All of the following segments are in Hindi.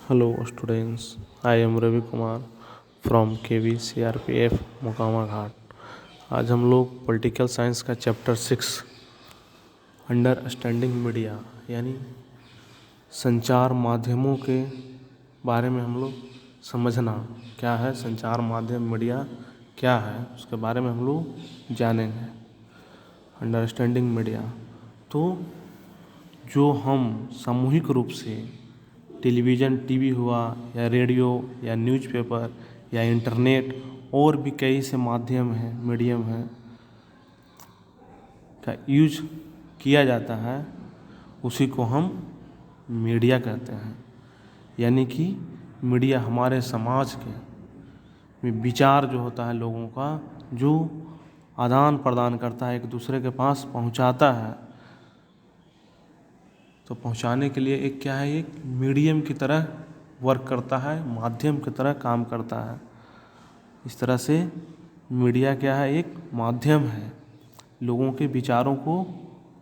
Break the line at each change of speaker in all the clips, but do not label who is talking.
Hello students, I am Ravi Kumar from KV CRPF Mokama घाट। आज हम लोग पॉलिटिकल साइंस का चैप्टर 6 अंडरस्टैंडिंग मीडिया यानी संचार माध्यमों के बारे में हम लोग समझना क्या है, संचार माध्यम मीडिया क्या है, उसके बारे में हम लोग जानेंगे। अंडरस्टैंडिंग मीडिया तो जो हम सामूहिक रूप से टेलीविज़न, टीवी हुआ या रेडियो या न्यूज़पेपर या इंटरनेट और भी कई से माध्यम हैं, मीडियम हैं का यूज किया जाता है, उसी को हम मीडिया कहते हैं। यानी कि मीडिया हमारे समाज के विचार जो होता है लोगों का, जो आदान प्रदान करता है, एक दूसरे के पास पहुंचाता है। तो पहुंचाने के लिए एक क्या है, एक मीडियम की तरह वर्क करता है, माध्यम की तरह काम करता है। इस तरह से मीडिया क्या है, एक माध्यम है लोगों के विचारों को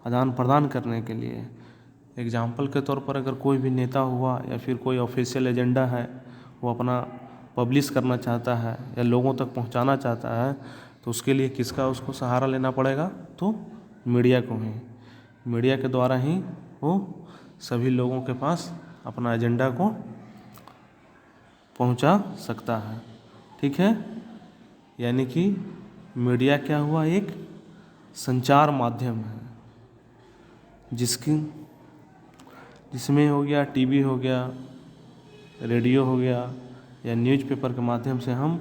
आदान प्रदान करने के लिए। एग्जाम्पल के तौर पर अगर कोई भी नेता हुआ या फिर कोई ऑफिशियल एजेंडा है, वो अपना पब्लिश करना चाहता है या लोगों तक पहुंचाना चाहता है, तो उसके लिए किसका उसको सहारा लेना पड़ेगा? तो मीडिया को ही। मीडिया के द्वारा ही वो सभी लोगों के पास अपना एजेंडा को पहुंचा सकता है। ठीक है, यानी कि मीडिया क्या हुआ, एक संचार माध्यम है जिसमें हो गया टीवी हो गया, रेडियो हो गया या न्यूज़पेपर के माध्यम से हम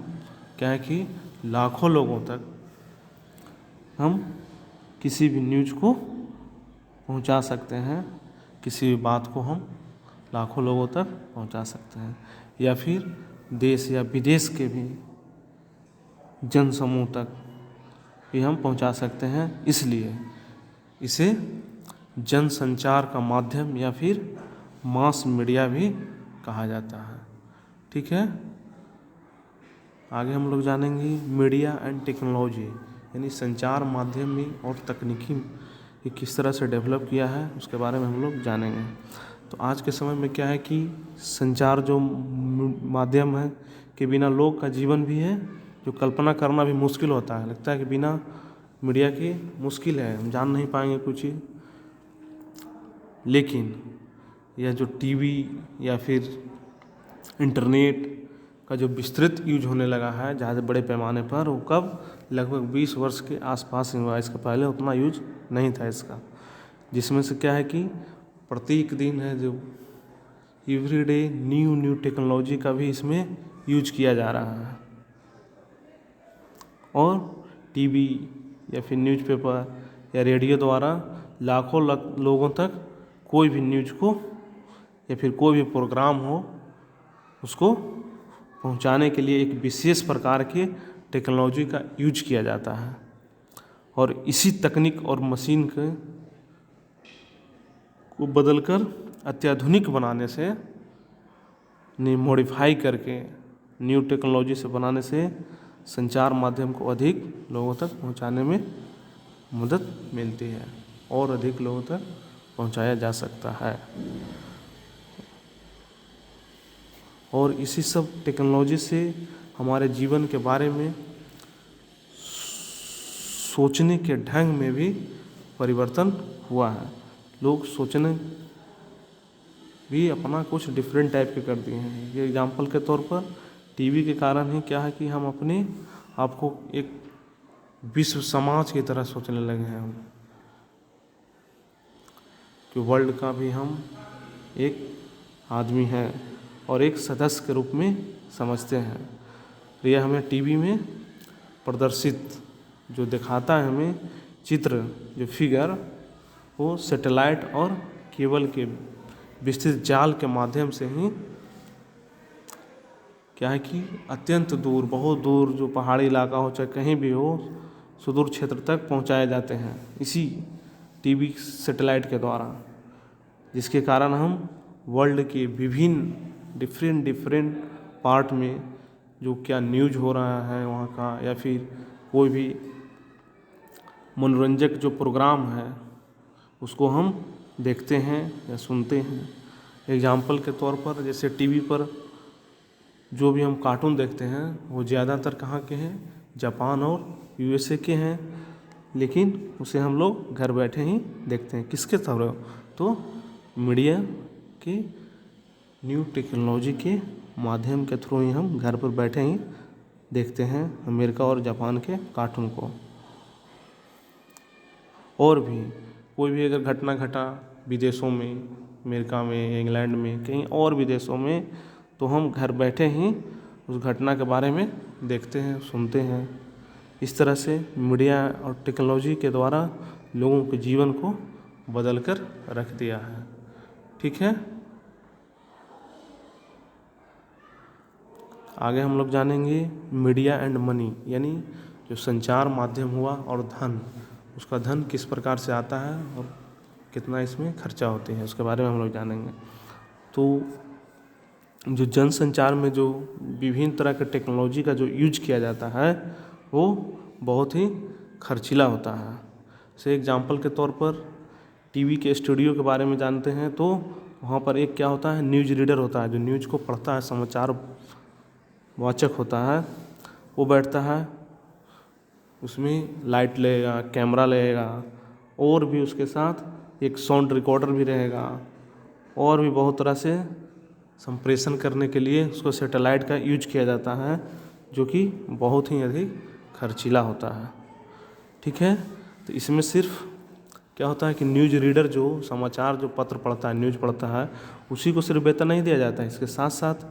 क्या है कि लाखों लोगों तक हम किसी भी न्यूज़ को पहुंचा सकते हैं, किसी भी बात को हम लाखों लोगों तक पहुंचा सकते हैं, या फिर देश या विदेश के भी जन समूह तक भी हम पहुंचा सकते हैं। इसलिए इसे जनसंचार का माध्यम या फिर मास मीडिया भी कहा जाता है। ठीक है, आगे हम लोग जानेंगे मीडिया एंड टेक्नोलॉजी, यानी संचार माध्यम में और तकनीकी ये किस तरह से डेवलप किया है, उसके बारे में हम लोग जानेंगे। तो आज के समय में क्या है कि संचार जो माध्यम है के बिना लोग का जीवन भी है जो कल्पना करना भी मुश्किल होता है। लगता है कि बिना मीडिया के मुश्किल है, हम जान नहीं पाएंगे कुछ ही। लेकिन यह जो टीवी या फिर इंटरनेट का जो विस्तृत यूज होने लगा है ज़्यादा बड़े पैमाने पर, वो कब, लगभग 20 वर्ष के आसपास ही हुआ। इसका पहले उतना यूज नहीं था इसका। जिसमें से क्या है कि प्रत्येक दिन है जो एवरीडे न्यू टेक्नोलॉजी का भी इसमें यूज किया जा रहा है। और टीवी या फिर न्यूज़पेपर या रेडियो द्वारा लाखों लोगों तक कोई भी न्यूज़ को या फिर कोई भी प्रोग्राम हो उसको पहुंचाने के लिए एक विशेष प्रकार के टेक्नोलॉजी का यूज किया जाता है। और इसी तकनीक और मशीन को बदलकर अत्याधुनिक बनाने से, मॉडिफाई करके न्यू टेक्नोलॉजी से बनाने से संचार माध्यम को अधिक लोगों तक पहुंचाने में मदद मिलती है और अधिक लोगों तक पहुंचाया जा सकता है। और इसी सब टेक्नोलॉजी से हमारे जीवन के बारे में सोचने के ढंग में भी परिवर्तन हुआ है। लोग सोचने भी अपना कुछ डिफरेंट टाइप के कर दिए हैं। ये एग्जाम्पल के तौर पर टीवी के कारण ही क्या है कि हम अपने आप को एक विश्व समाज की तरह सोचने लगे हैं हम, कि वर्ल्ड का भी हम एक आदमी हैं और एक सदस्य के रूप में समझते हैं। तो यह हमें टीवी में प्रदर्शित जो दिखाता है हमें चित्र, जो फिगर, वो सैटेलाइट और केबल के विस्तृत जाल के माध्यम से ही क्या है कि अत्यंत दूर, बहुत दूर जो पहाड़ी इलाका हो चाहे कहीं भी हो, सुदूर क्षेत्र तक पहुंचाए जाते हैं इसी टीवी सैटेलाइट के द्वारा। जिसके कारण हम वर्ल्ड के विभिन्न डिफरेंट पार्ट में जो क्या न्यूज हो रहा है वहाँ का, या फिर कोई भी मनोरंजक जो प्रोग्राम है उसको हम देखते हैं या सुनते हैं। एग्जाम्पल के तौर पर जैसे टीवी पर जो भी हम कार्टून देखते हैं वो ज़्यादातर कहाँ के हैं, जापान और यूएसए के हैं, लेकिन उसे हम लोग घर बैठे ही देखते हैं। किसके थ्रू? तो मीडिया के न्यू टेक्नोलॉजी के माध्यम के थ्रू ही हम घर पर बैठे ही देखते हैं अमेरिका और जापान के कार्टून को। और भी कोई भी अगर घटना घटा विदेशों में, अमेरिका में, इंग्लैंड में, कहीं और विदेशों में, तो हम घर बैठे ही उस घटना के बारे में देखते हैं, सुनते हैं। इस तरह से मीडिया और टेक्नोलॉजी के द्वारा लोगों के जीवन को बदल कर रख दिया है। ठीक है, आगे हम लोग जानेंगे मीडिया एंड मनी, यानी जो संचार माध्यम हुआ और धन, उसका धन किस प्रकार से आता है और कितना इसमें खर्चा होती है, उसके बारे में हम लोग जानेंगे। तो जो जनसंचार में जो विभिन्न तरह के टेक्नोलॉजी का जो यूज किया जाता है वो बहुत ही खर्चीला होता है। जैसे एग्जाम्पल के तौर पर टीवी के स्टूडियो के बारे में जानते हैं, तो वहाँ पर एक क्या होता है, न्यूज़ रीडर होता है, जो न्यूज़ को पढ़ता है, समाचार वाचक होता है, वो बैठता है, उसमें लाइट लगेगा, कैमरा लगेगा, और भी उसके साथ एक साउंड रिकॉर्डर भी रहेगा, और भी बहुत तरह से संप्रेषण करने के लिए उसको सैटेलाइट का यूज किया जाता है, जो कि बहुत ही अधिक खर्चीला होता है। ठीक है, तो इसमें सिर्फ क्या होता है कि न्यूज़ रीडर जो समाचार जो पत्र पढ़ता है, न्यूज़ पढ़ता है, उसी को सिर्फ वेतन नहीं दिया जाता है, इसके साथ साथ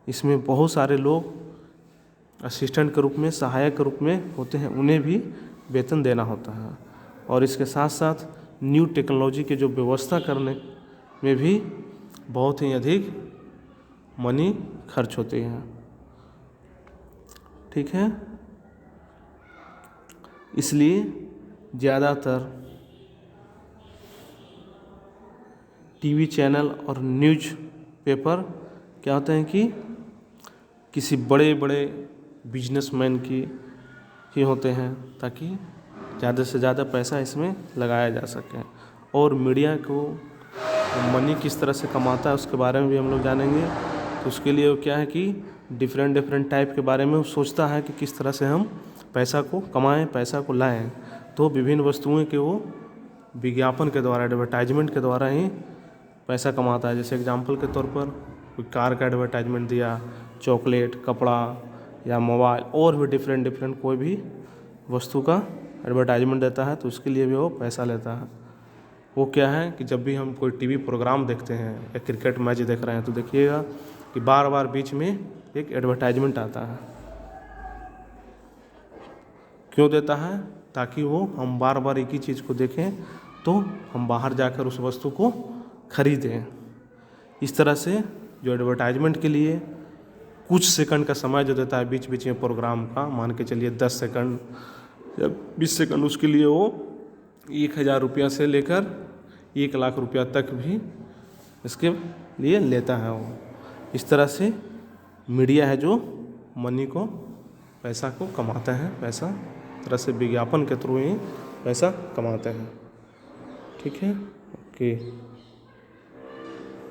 इसमें बहुत सारे लोग असिस्टेंट के रूप में, सहायक के रूप में होते हैं, उन्हें भी वेतन देना होता है। और इसके साथ साथ न्यू टेक्नोलॉजी के जो व्यवस्था करने में भी बहुत ही अधिक मनी खर्च होती है। ठीक है, इसलिए ज़्यादातर टीवी चैनल और न्यूज़ पेपर क्या होते हैं कि किसी बड़े बड़े बिजनेसमैन की ही होते हैं, ताकि ज़्यादा से ज़्यादा पैसा इसमें लगाया जा सके। और मीडिया को मनी किस तरह से कमाता है उसके बारे में भी हम लोग जानेंगे। तो उसके लिए वो क्या है कि डिफरेंट टाइप के बारे में वो सोचता है कि किस तरह से हम पैसा को कमाएं, पैसा को लाएं। तो विभिन्न वस्तुएं के वो विज्ञापन के द्वारा, एडवर्टाइजमेंट के द्वारा ही पैसा कमाता है। जैसे एग्जांपल के तौर पर कोई कार का एडवर्टाइजमेंट दिया, चॉकलेट, कपड़ा या मोबाइल, और भी डिफरेंट कोई भी वस्तु का एडवर्टाइजमेंट देता है, तो उसके लिए भी वो पैसा लेता है। वो क्या है कि जब भी हम कोई टीवी प्रोग्राम देखते हैं या क्रिकेट मैच देख रहे हैं, तो देखिएगा कि बार बार बीच में एक एडवर्टाइजमेंट आता है। क्यों देता है? ताकि वो हम बार बार एक ही चीज़ को देखें, तो हम बाहर जाकर उस वस्तु को खरीदें। इस तरह से जो एडवर्टाइजमेंट के लिए कुछ सेकंड का समय जो देता है बीच बीच में प्रोग्राम का, मान के चलिए 10 सेकंड या 20 सेकंड, उसके लिए वो 1000 रुपया से लेकर 1 लाख रुपया तक भी इसके लिए लेता है वो। इस तरह से मीडिया है जो मनी को, पैसा को कमाता है, पैसा तरह से विज्ञापन के थ्रू ही पैसा कमाते हैं। ठीक है, ओके।